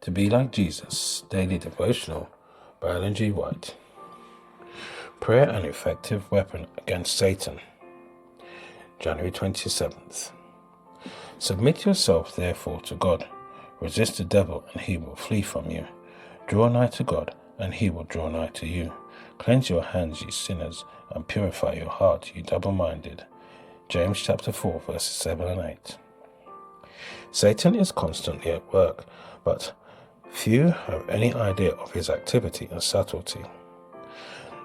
To Be Like Jesus, Daily Devotional by Ellen G. White. Prayer, an effective weapon against Satan. January 27th. Submit yourself therefore to God. Resist the devil and he will flee from you. Draw nigh to God and he will draw nigh to you. Cleanse your hands, ye sinners, and purify your heart, ye double-minded. James chapter 4 verses 7 and 8. Satan is constantly at work, but few have any idea of his activity and subtlety.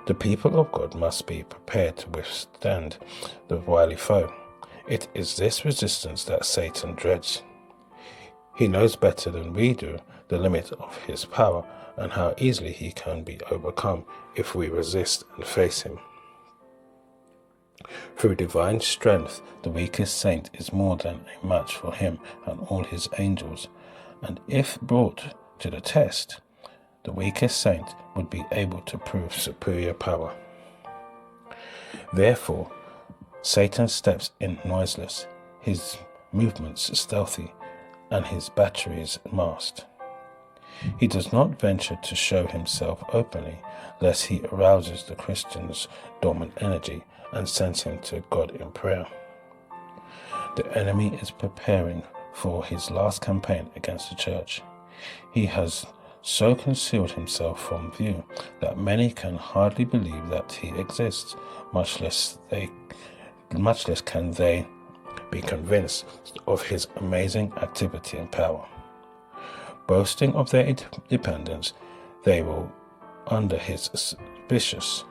The people of God must be prepared to withstand the wily foe. It is this resistance that Satan dreads. He knows better than we do the limit of his power and how easily he can be overcome if we resist and face him. Through divine strength, the weakest saint is more than a match for him and all his angels, and if brought to the test, the weakest saint would be able to prove superior power. Therefore, Satan steps in noiseless, his movements stealthy, and his batteries masked. He does not venture to show himself openly, lest he arouses the Christian's dormant energy and sends him to God in prayer. The enemy is preparing for his last campaign against the church. He has so concealed himself from view that many can hardly believe that he exists, much less can they be convinced of his amazing activity and power. Boasting of their independence, they will, under his suspicious,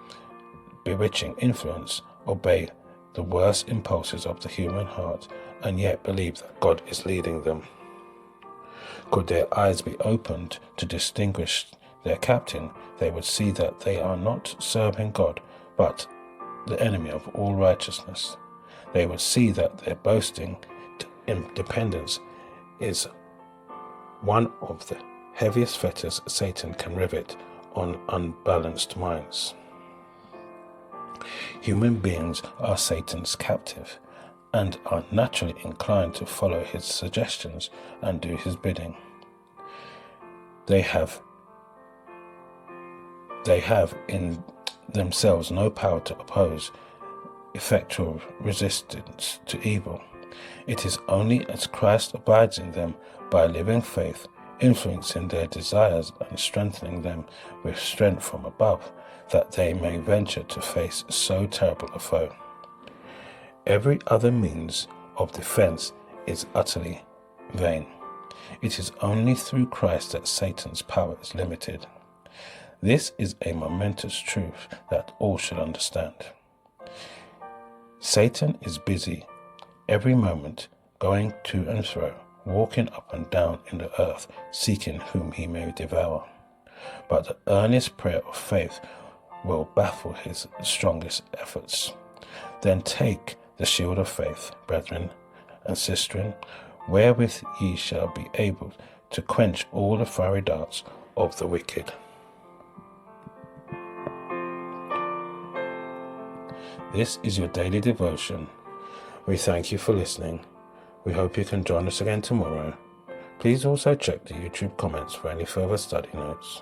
bewitching influence, obey the worst impulses of the human heart and yet believe that God is leading them. Could their eyes be opened to distinguish their captain, they would see that they are not serving God, but the enemy of all righteousness. They would see that their boasting independence is one of the heaviest fetters Satan can rivet on unbalanced minds. Human beings are Satan's captive and are naturally inclined to follow his suggestions and do his bidding. They have in themselves no power to oppose effectual resistance to evil. It is only as Christ abides in them by living faith, influencing their desires and strengthening them with strength from above, that they may venture to face so terrible a foe. Every other means of defense is utterly vain. It is only through Christ that Satan's power is limited. This is a momentous truth that all should understand. Satan is busy every moment, going to and fro, walking up and down in the earth, seeking whom he may devour. But the earnest prayer of faith will baffle his strongest efforts. Then take the shield of faith, brethren and sistren, wherewith ye shall be able to quench all the fiery darts of the wicked. This is your daily devotion. We thank you for listening. We hope you can join us again tomorrow. Please also check the YouTube comments for any further study notes.